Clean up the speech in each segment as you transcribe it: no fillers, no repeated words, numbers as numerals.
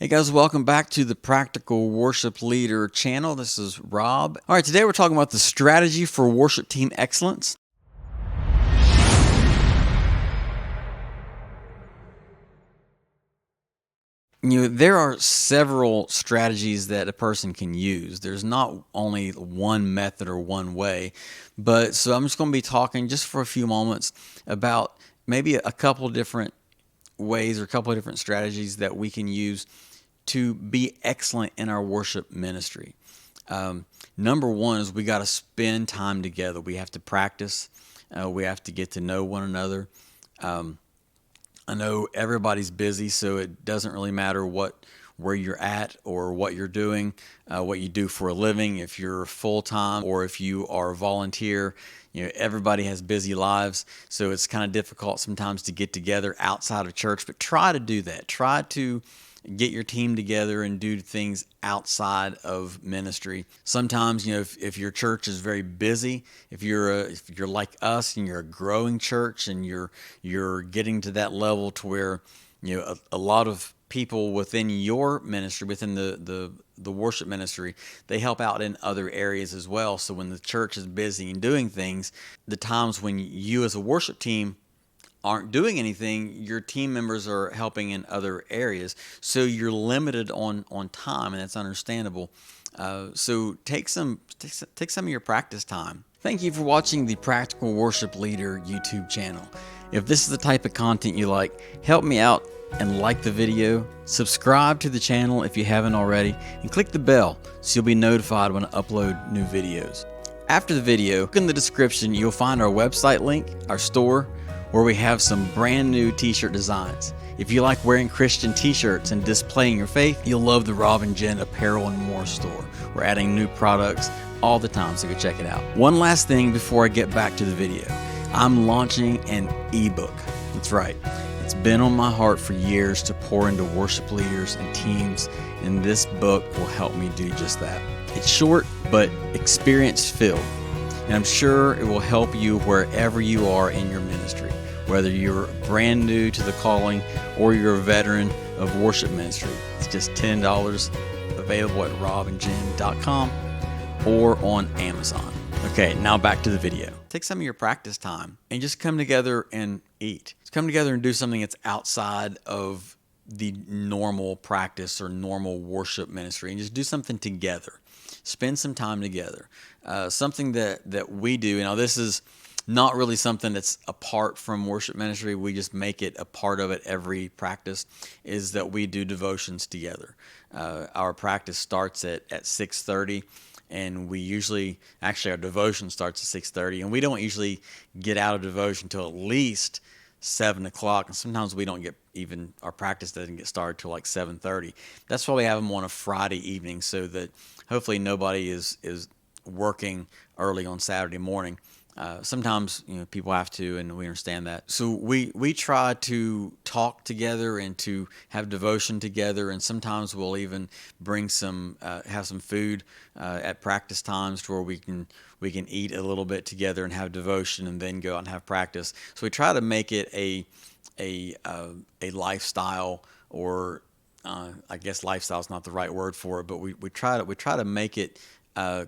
Hey guys, welcome back to the Practical Worship Leader channel. This is Rob. All right, today we're talking about the strategy for worship team excellence. There are several strategies that a person can use. There's not only one method or one way, but so I'm just going to be talking just for a few moments about maybe a couple different ways or a couple of different strategies that we can use to be excellent in our worship ministry. Number one is we got to spend time together. We have to practice. We have to get to know one another. I know everybody's busy, so it doesn't really matter where you're at or what you're doing, what you do for a living, if you're full time or if you are a volunteer. Everybody has busy lives, so it's kind of difficult sometimes to get together outside of church. But try to do that. Try to get your team together and do things outside of ministry. Sometimes, if your church is very busy, if you're like us and you're a growing church and you're getting to that level to where a lot of people within your ministry, within the worship ministry, they help out in other areas as well. So when the church is busy and doing things, the times when you as a worship team aren't doing anything, your team members are helping in other areas. So you're limited on time, and that's understandable. So take some of your practice time. Thank you for watching the Practical Worship Leader YouTube channel. If this is the type of content you like, help me out and like the video, subscribe to the channel if you haven't already, and click the bell so you'll be notified when I upload new videos. After the video, look in the description, you'll find our website link, our store, where we have some brand new t-shirt designs. If you like wearing Christian t-shirts and displaying your faith, you'll love the Rob and Jen Apparel and More store. We're adding new products all the time, so go check it out. One last thing before I get back to the video. I'm launching an ebook. That's right. It's been on my heart for years to pour into worship leaders and teams, and this book will help me do just that. It's short, but experience-filled, and I'm sure it will help you wherever you are in your ministry. Whether you're brand new to the calling or you're a veteran of worship ministry, it's just $10, available at robandjen.com or on Amazon. Okay, now back to the video. Take some of your practice time and just come together and eat. Just come together and do something that's outside of the normal practice or normal worship ministry, and just do something together. Spend some time together. Something that we do. Now, this is not really something that's apart from worship ministry. We just make it a part of it every practice, is that we do devotions together. Our practice starts at 6:30, and we usually, actually our devotion starts at 6:30, and we don't usually get out of devotion until at least 7 o'clock, and sometimes we don't get even, our practice doesn't get started till like 7:30. That's why we have them on a Friday evening, so that hopefully nobody is working early on Saturday morning. Sometimes people have to, and we understand that. So we try to talk together and to have devotion together, and sometimes we'll even bring have some food at practice times to where we can eat a little bit together and have devotion, and then go out and have practice. So we try to make it a lifestyle, or I guess lifestyle is not the right word for it, but we try to make it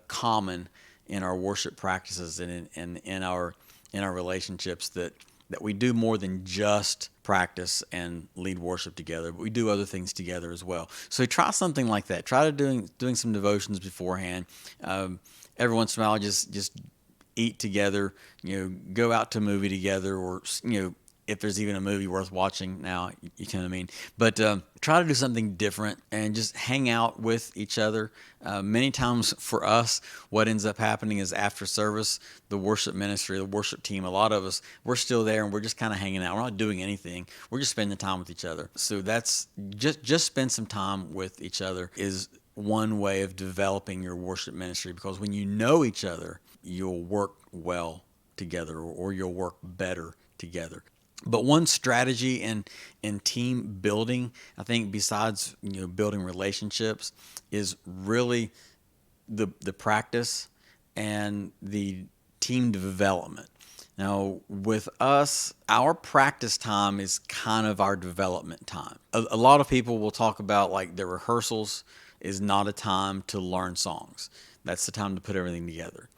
common in our worship practices and in our relationships, that we do more than just practice and lead worship together, but we do other things together as well. So try something like that. Try to doing some devotions beforehand. Every once in a while, just eat together. Go out to a movie together, or if there's even a movie worth watching now, you know what I mean. But try to do something different and just hang out with each other. Many times for us, what ends up happening is after service, the worship ministry, the worship team, a lot of us, we're still there and we're just kind of hanging out. We're not doing anything. We're just spending time with each other. So that's just spend some time with each other is one way of developing your worship ministry, because when you know each other, you'll work well together, or you'll work better together. But one strategy in team building, I think, besides building relationships, is really the practice and the team development. Now, with us, our practice time is kind of our development time. A lot of people will talk about like the rehearsals is not a time to learn songs. That's the time to put everything together.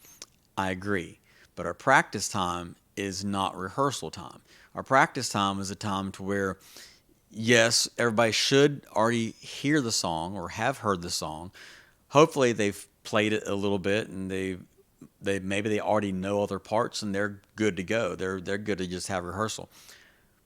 I agree. But our practice time is not rehearsal time. Our practice time is a time to where, yes, everybody should already hear the song or have heard the song. Hopefully, they've played it a little bit and they maybe they already know other parts and they're good to go. They're good to just have rehearsal.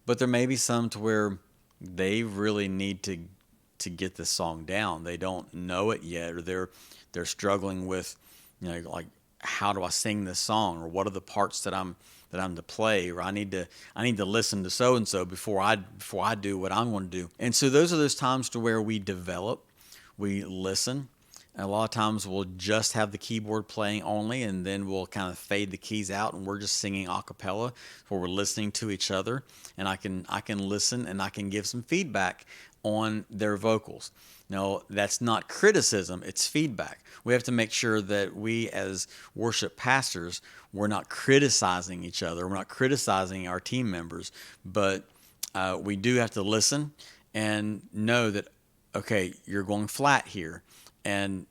But there may be some to where they really need to get this song down. They don't know it yet, or they're struggling with, like how do I sing this song, or what are the parts that I'm to play, or I need to listen to so and so before I do what I'm going to do. And so those are those times to where we develop, we listen. And a lot of times we'll just have the keyboard playing only, and then we'll kind of fade the keys out, and we're just singing a cappella, where we're listening to each other, and I can listen and I can give some feedback on their vocals. Now, that's not criticism, it's feedback. We have to make sure that we, as worship pastors, we're not criticizing each other, we're not criticizing our team members, but we do have to listen and know that, okay, you're going flat here. And,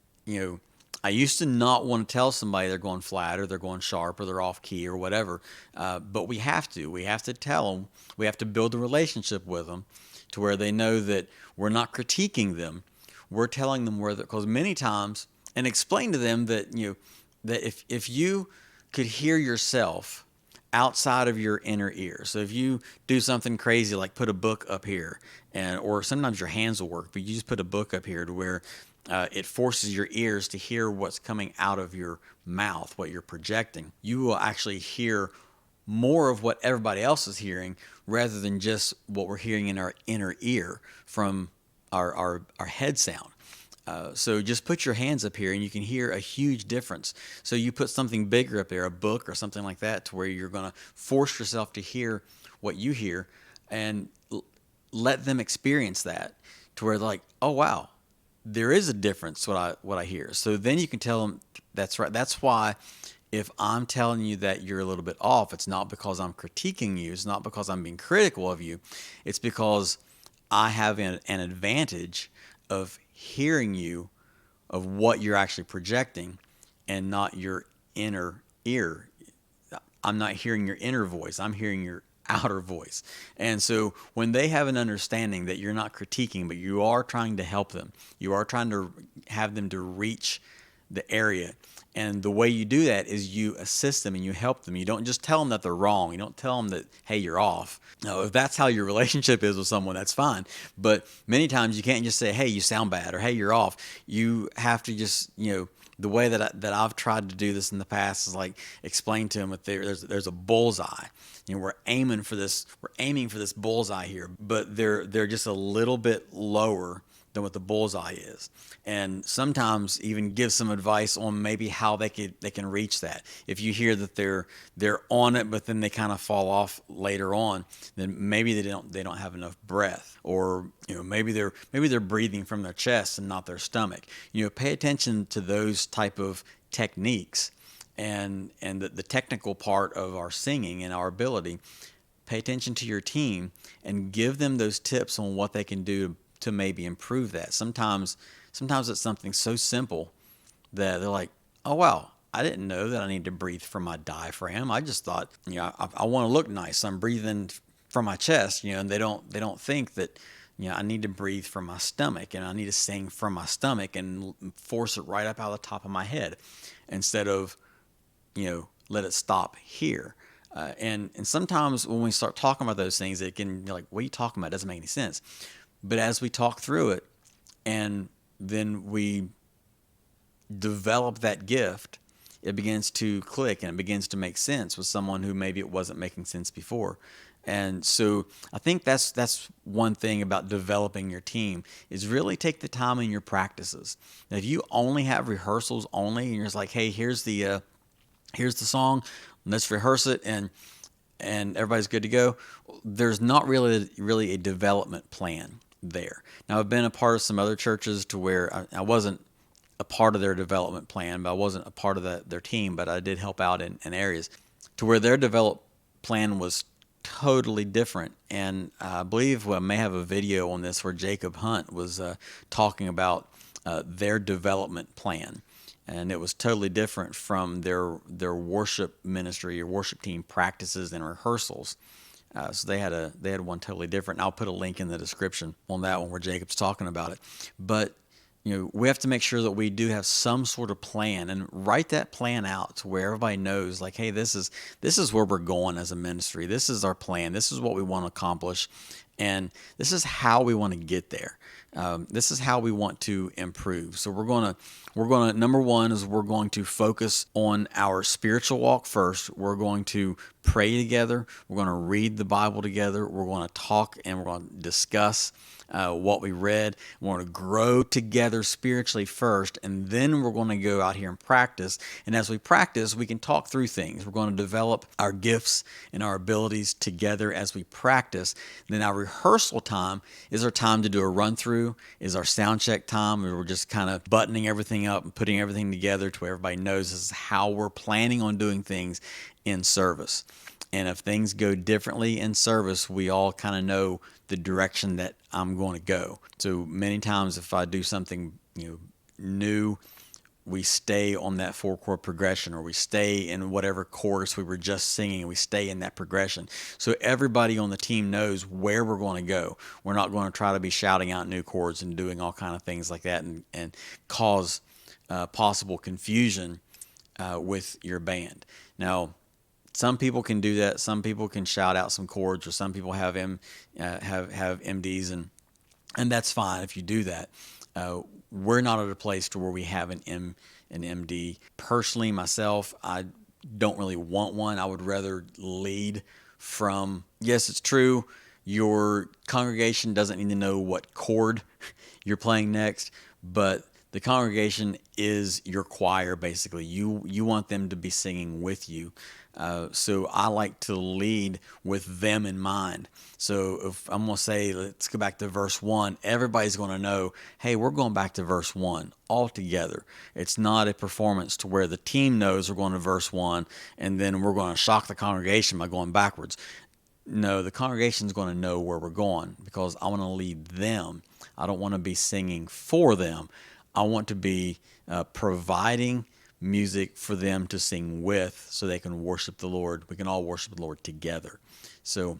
I used to not want to tell somebody they're going flat or they're going sharp or they're off key or whatever. But we have to. We have to tell them. We have to build a relationship with them to where they know that we're not critiquing them. We're telling them because many times, and explain to them that, that if you could hear yourself outside of your inner ear. So if you do something crazy like put a book up here, or sometimes your hands will work, but you just put a book up here to where it forces your ears to hear what's coming out of your mouth, what you're projecting. You will actually hear more of what everybody else is hearing rather than just what we're hearing in our inner ear from our head sound. So just put your hands up here and you can hear a huge difference. So you put something bigger up there, a book or something like that, to where you're going to force yourself to hear what you hear and let them experience that, to where they're like, oh, wow, there is a difference what I hear. So then you can tell them that's right. That's why if I'm telling you that you're a little bit off, it's not because I'm critiquing you. It's not because I'm being critical of you. It's because I have an advantage of hearing you, of what you're actually projecting, and not your inner ear. I'm not hearing your inner voice. I'm hearing your outer voice. And so when they have an understanding that you're not critiquing, but you are trying to help them, you are trying to have them to reach the area. And the way you do that is you assist them and you help them. You don't just tell them that they're wrong. You don't tell them that, hey, you're off. No, if that's how your relationship is with someone, that's fine. But many times you can't just say, hey, you sound bad, or hey, you're off. You have to just, the way that I've tried to do this in the past is like explain to them that there's a bullseye. We're aiming for this bullseye here, but they're just a little bit lower than what the bullseye is. And sometimes even give some advice on maybe how they can reach that. If you hear that they're on it, but then they kind of fall off later on, then maybe they don't have enough breath, or maybe they're breathing from their chest and not their stomach. Pay attention to those type of techniques and the technical part of our singing and our ability. Pay attention to your team and give them those tips on what they can do to maybe improve that. Sometimes it's something so simple that they're like, oh, wow, I didn't know that I need to breathe from my diaphragm. I just thought, I want to look nice, so I'm breathing from my chest, and they don't think that, I need to breathe from my stomach, and I need to sing from my stomach and force it right up out of the top of my head instead of, let it stop here. And sometimes when we start talking about those things, it can be like, what are you talking about? It doesn't make any sense. But as we talk through it and then we develop that gift, it begins to click and it begins to make sense with someone who maybe it wasn't making sense before. And so I think that's one thing about developing your team is really take the time in your practices. Now, if you only have rehearsals only and you're just like, hey, here's the song, let's rehearse it and everybody's good to go, there's not really a development plan there. Now, I've been a part of some other churches to where I wasn't a part of their development plan, but I wasn't a part of their team, but I did help out in areas to where plan was totally different. And I believe I may have a video on this where Jacob Hunt was talking about their development plan. And it was totally different from their worship ministry or worship team practices and rehearsals. So they had one totally different. And I'll put a link in the description on that one where Jacob's talking about it. But we have to make sure that we do have some sort of plan and write that plan out to where everybody knows, like, hey, this is where we're going as a ministry. This is our plan. This is what we want to accomplish, and this is how we want to get there. This is how we want to improve. So we're gonna number one is we're going to focus on our spiritual walk first. We're going to pray together. We're going to read the Bible together. We're going to talk and we're going to discuss what we read. We want to grow together spiritually first, and then we're going to go out here and practice. And as we practice, we can talk through things. We're going to develop our gifts and our abilities together as we practice. Then our rehearsal time is our time to do a run through, is our sound check time, where we're just kind of buttoning everything up and putting everything together to where everybody knows this is how we're planning on doing things in service. And if things go differently in service, we all kind of know the direction that I'm going to go. So many times if I do something new, we stay on that 4-chord progression, or we stay in whatever chorus we were just singing, and we stay in that progression. So everybody on the team knows where we're going to go. We're not going to try to be shouting out new chords and doing all kind of things like that and cause possible confusion with your band. Now, some people can do that. Some people can shout out some chords, or some people have MDs, and that's fine if you do that. We're not at a place to where we have an MD. Personally, myself, I don't really want one. I would rather lead from. Yes, it's true. Your congregation doesn't need to know what chord you're playing next, but the congregation is your choir, basically. You want them to be singing with you. So I like to lead with them in mind. So if I'm going to say, let's go back to verse 1, everybody's going to know, hey, we're going back to verse 1 all together. It's not a performance to where the team knows we're going to verse 1 and then we're going to shock the congregation by going backwards. No, the congregation's going to know where we're going because I want to lead them. I don't want to be singing for them. I want to be providing music for them to sing with so they can worship the Lord. We can all worship the Lord together. So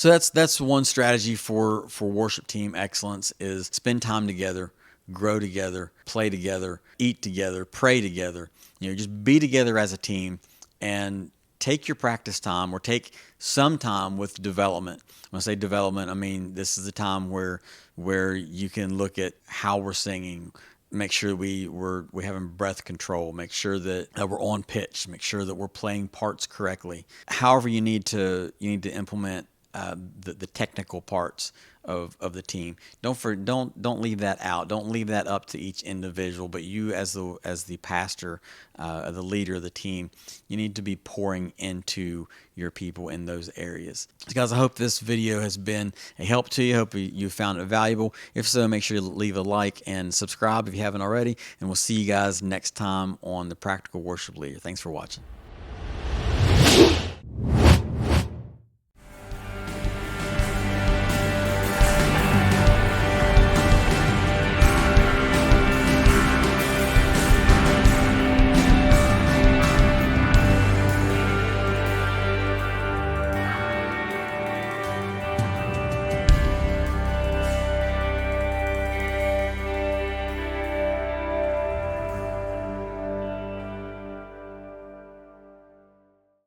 that's one strategy for worship team excellence is spend time together, grow together, play together, eat together, pray together. Just be together as a team and take your practice time or take some time with development. When I say development, I mean this is a time where you can look at how we're singing, make sure we're having breath control, make sure that we're on pitch, make sure that we're playing parts correctly. However, you need to implement the technical parts of the team. Don't leave that out. Don't leave that up to each individual. But you, as the pastor, the leader of the team, you need to be pouring into your people in those areas. So guys, I hope this video has been a help to you. I hope you found it valuable. If so, make sure you leave a like and subscribe if you haven't already. And we'll see you guys next time on the Practical Worship Leader. Thanks for watching.